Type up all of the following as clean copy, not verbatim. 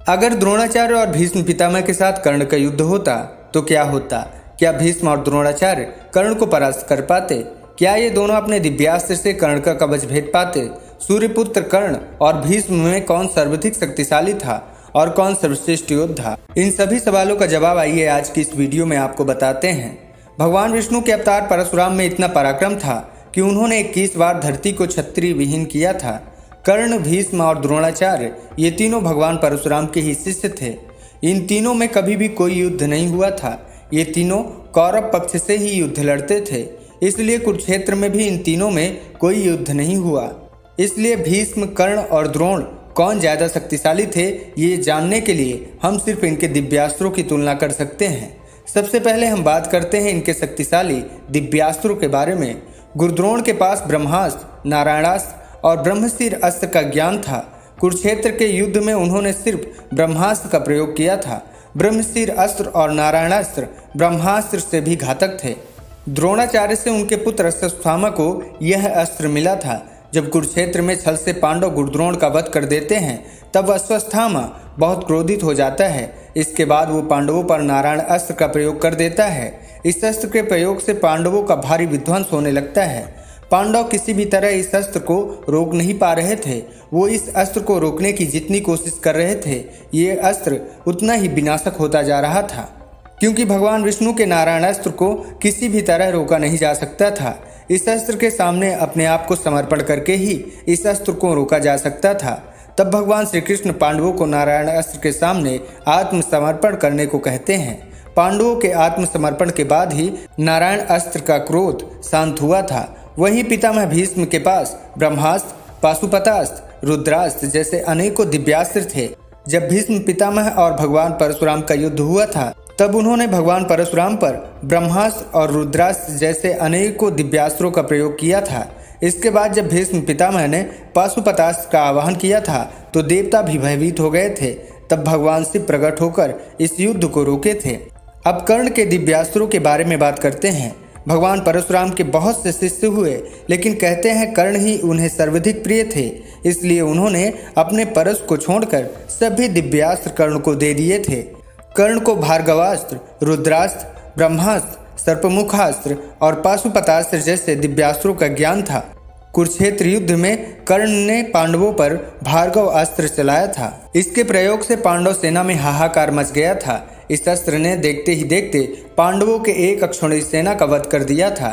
अगर द्रोणाचार्य और भीष्म पितामह के साथ कर्ण का युद्ध होता तो क्या होता? क्या भीष्म और द्रोणाचार्य कर्ण को परास्त कर पाते? क्या ये दोनों अपने दिव्यास्त्र से कर्ण का कवच भेद पाते? सूर्यपुत्र कर्ण और भीष्म में कौन सर्वाधिक शक्तिशाली था और कौन सर्वश्रेष्ठ योद्धा? इन सभी सवालों का जवाब आइए आज की इस वीडियो में आपको बताते हैं। भगवान विष्णु के अवतार परशुराम में इतना पराक्रम था कि उन्होंने 21 बार धरती को क्षत्रिय विहीन किया था। कर्ण, भीष्म और द्रोणाचार्य ये तीनों भगवान परशुराम के ही शिष्य थे। इन तीनों में कभी भी कोई युद्ध नहीं हुआ था। ये तीनों कौरव पक्ष से ही युद्ध लड़ते थे, इसलिए कुरुक्षेत्र में भी इन तीनों में कोई युद्ध नहीं हुआ। इसलिए भीष्म, कर्ण और द्रोण कौन ज़्यादा शक्तिशाली थे, ये जानने के लिए हम सिर्फ इनके दिव्यास्त्रों की तुलना कर सकते हैं। सबसे पहले हम बात करते हैं इनके शक्तिशाली दिव्यास्त्रों के बारे में। गुरुद्रोण के पास ब्रह्मास्त्र, नारायणास्त्र और ब्रह्मशीर अस्त्र का ज्ञान था। कुरुक्षेत्र के युद्ध में उन्होंने सिर्फ ब्रह्मास्त्र का प्रयोग किया था। ब्रह्मशीर अस्त्र और नारायणास्त्र ब्रह्मास्त्र से भी घातक थे। द्रोणाचार्य से उनके पुत्र अश्वत्थामा को यह अस्त्र मिला था। जब कुरुक्षेत्र में छल से पांडव गुरुद्रोण का वध कर देते हैं तब अश्वत्थामा बहुत क्रोधित हो जाता है। इसके बाद वो पांडवों पर नारायण अस्त्र का प्रयोग कर देता है। इस अस्त्र के प्रयोग से पांडवों का भारी विध्वंस होने लगता है। पांडव किसी भी तरह इस अस्त्र को रोक नहीं पा रहे थे। वो इस अस्त्र को रोकने की जितनी कोशिश कर रहे थे, ये अस्त्र उतना ही विनाशक होता जा रहा था, क्योंकि भगवान विष्णु के नारायण अस्त्र को किसी भी तरह रोका नहीं जा सकता था। इस अस्त्र के सामने अपने आप को समर्पण करके ही इस अस्त्र को रोका जा सकता था। तब भगवान श्री कृष्ण पांडवों को नारायण अस्त्र के सामने आत्मसमर्पण करने को कहते हैं। पांडवों के आत्मसमर्पण के बाद ही नारायण अस्त्र का क्रोध शांत हुआ था। वहीं पितामह भीष्म के पास ब्रह्मास्त्र, पाशुपतास्त्र, रुद्रास्त्र जैसे अनेकों दिव्यास्त्र थे। जब भीष्म पितामह और भगवान परशुराम का युद्ध हुआ था तब उन्होंने भगवान परशुराम पर ब्रह्मास्त्र और रुद्रास्त्र जैसे अनेकों दिव्यास्त्रों का प्रयोग किया था। इसके बाद जब भीष्म पितामह ने पाशुपतास्त्र का आवाहन किया था तो देवता भी भयभीत हो गए थे। तब भगवान शिव प्रकट होकर इस युद्ध को रोके थे। अब कर्ण के दिव्यास्त्रों के बारे में बात करते हैं। भगवान परशुराम के बहुत से शिष्य हुए, लेकिन कहते हैं कर्ण ही उन्हें सर्वाधिक प्रिय थे। इसलिए उन्होंने अपने परश को छोड़कर सभी दिव्यास्त्र कर्ण को दे दिए थे। कर्ण को भार्गवास्त्र, रुद्रास्त्र, ब्रह्मास्त्र, सर्पमुखास्त्र और पाशुपतास्त्र जैसे दिव्यास्त्रों का ज्ञान था। कुरुक्षेत्र युद्ध में कर्ण ने पांडवों पर भार्गव अस्त्र चलाया था। इसके प्रयोग से पांडव सेना में हाहाकार मच गया था। इस अस्त्र ने देखते ही देखते पांडवों के एक अक्षौहिणी सेना का वध कर दिया था।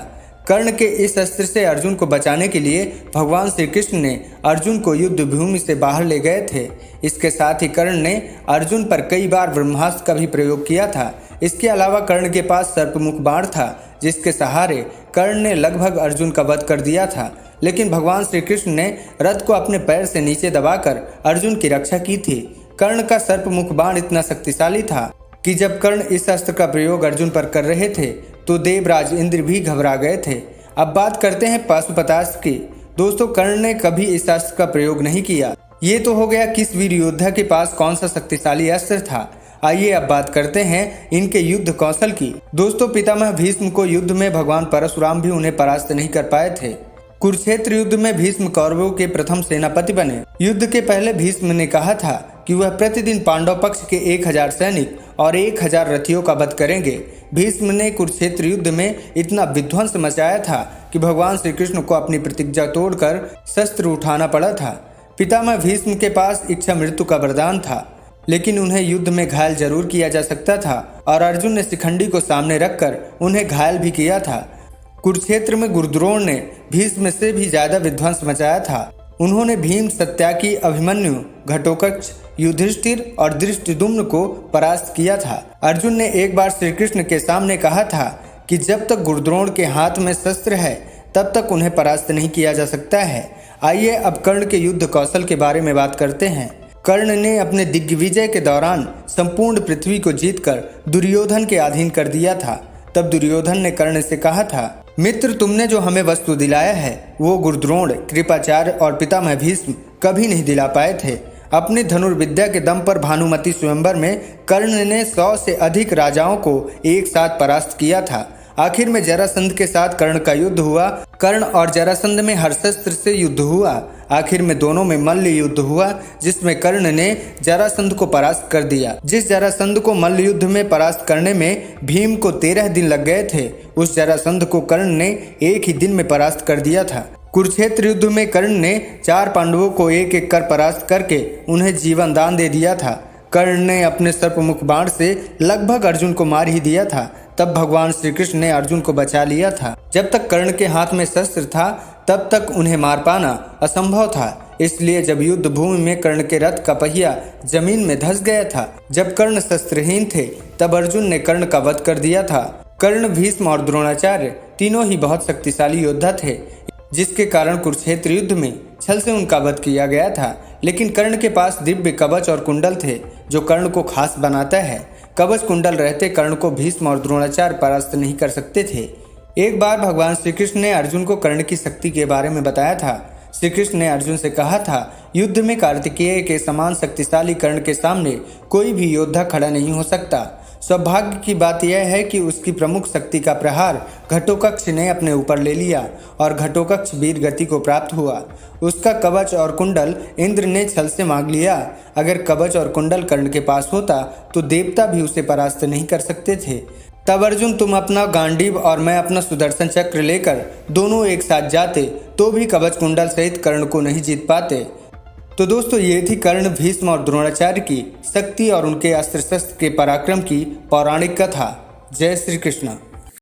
कर्ण के इस अस्त्र से अर्जुन को बचाने के लिए भगवान श्री कृष्ण ने अर्जुन को युद्ध भूमि से बाहर ले गए थे। इसके साथ ही कर्ण ने अर्जुन पर कई बार ब्रह्मास्त्र का भी प्रयोग किया था। इसके अलावा कर्ण के पास सर्पमुख बाण था, जिसके सहारे कर्ण ने लगभग अर्जुन का वध कर दिया था। लेकिन भगवान श्री कृष्ण ने रथ को अपने पैर से नीचे दबाकर अर्जुन की रक्षा की थी। कर्ण का सर्पमुख बाण इतना शक्तिशाली था कि जब कर्ण इस अस्त्र का प्रयोग अर्जुन पर कर रहे थे तो देवराज इंद्र भी घबरा गए थे। अब बात करते हैं पाशुपतास्त्र की। दोस्तों, कर्ण ने कभी इस अस्त्र का प्रयोग नहीं किया। ये तो हो गया किस वीर योद्धा के पास कौन सा शक्तिशाली अस्त्र था। आइए अब बात करते हैं इनके युद्ध कौशल की। दोस्तों, पितामह भीष्म को युद्ध में भगवान परशुराम भी उन्हें परास्त नहीं कर पाए थे। कुरुक्षेत्र युद्ध में भीष्म कौरवों के प्रथम सेनापति बने। युद्ध के पहले भीष्म ने कहा था कि वह प्रतिदिन पांडव पक्ष के 1000 सैनिक और 1000 रथियों का वध करेंगे। भीष्म ने कुरुक्षेत्र युद्ध में इतना विध्वंस मचाया था कि भगवान श्री कृष्ण को अपनी प्रतिज्ञा तोड़कर शस्त्र उठाना पड़ा था। पितामह भीष्म के पास इच्छा मृत्यु का वरदान था, लेकिन उन्हें युद्ध में घायल जरूर किया जा सकता था और अर्जुन ने शिखंडी को सामने रखकर उन्हें घायल भी किया था। कुरुक्षेत्र में गुरुद्रोण ने भीष्म से भी ज्यादा विध्वंस मचाया था। उन्होंने भीम, सत्याकी, अभिमन्यु, घटोत्कच, युधिष्ठिर और धृष्टद्युम्न को परास्त किया था। अर्जुन ने एक बार श्री कृष्ण के सामने कहा था कि जब तक गुरुद्रोण के हाथ में शस्त्र है तब तक उन्हें परास्त नहीं किया जा सकता है। आइए अब कर्ण के युद्ध कौशल के बारे में बात करते हैं। कर्ण ने अपने दिग्विजय के दौरान संपूर्ण पृथ्वी को जीतकर दुर्योधन के अधीन कर दिया था। तब दुर्योधन ने कर्ण से कहा था, मित्र, तुमने जो हमें वस्तु दिलाया है वो गुरुद्रोण, कृपाचार्य और पितामह भीष्म कभी नहीं दिला पाए थे। अपनी धनुर्विद्या के दम पर भानुमति स्वयंवर में कर्ण ने 100 से अधिक राजाओं को एक साथ परास्त किया था। आखिर में जरासंध के साथ कर्ण का युद्ध हुआ। कर्ण और जरासंध में हरशस्त्र से युद्ध हुआ। आखिर में दोनों में मल्ल युद्ध हुआ, जिसमें कर्ण ने जरासंध को परास्त कर दिया। जिस जरासंध को मल्ल युद्ध में परास्त करने में भीम को 13 दिन लग गए थे, उस जरासंध को कर्ण ने एक ही दिन में परास्त कर दिया था। कुरुक्षेत्र युद्ध में कर्ण ने 4 पांडवों को एक एक कर परास्त करके उन्हें जीवन दान दे दिया था। कर्ण ने अपने सर्पमुख बाण से लगभग अर्जुन को मार ही दिया था। तब भगवान श्री कृष्ण ने अर्जुन को बचा लिया था। जब तक कर्ण के हाथ में शस्त्र था तब तक उन्हें मार पाना असंभव था। इसलिए जब युद्ध भूमि में कर्ण के रथ का पहिया जमीन में धंस गया था, जब कर्ण शस्त्रहीन थे, तब अर्जुन ने कर्ण का वध कर दिया था। कर्ण, भीष्म और द्रोणाचार्य तीनों ही बहुत शक्तिशाली योद्धा थे, जिसके कारण कुरुक्षेत्र युद्ध में छल से उनका वध किया गया था। लेकिन कर्ण के पास दिव्य कवच और कुंडल थे, जो कर्ण को खास बनाता है। कवच कुंडल रहते कर्ण को भीष्म और द्रोणाचार्य परास्त नहीं कर सकते थे। एक बार भगवान श्री कृष्ण ने अर्जुन को कर्ण की शक्ति के बारे में बताया था। श्री कृष्ण ने अर्जुन से कहा था, युद्ध में कार्तिकेय के समान शक्तिशाली कर्ण के सामने कोई भी योद्धा खड़ा नहीं हो सकता। सौभाग्य की बात यह है कि उसकी प्रमुख शक्ति का प्रहार घटोत्कच ने अपने ऊपर ले लिया और घटोत्कच वीर गति को प्राप्त हुआ। उसका कवच और कुंडल इंद्र ने छल से मांग लिया। अगर कवच और कुंडल कर्ण के पास होता तो देवता भी उसे परास्त नहीं कर सकते थे। तब अर्जुन, तुम अपना गांडीव और मैं अपना सुदर्शन चक्र लेकर दोनों एक साथ जाते तो भी कवच कुंडल सहित कर्ण को नहीं जीत पाते। तो दोस्तों, ये थी कर्ण, भीष्म और द्रोणाचार्य की शक्ति और उनके अस्त्र शस्त्र के पराक्रम की पौराणिक कथा। जय श्री कृष्ण।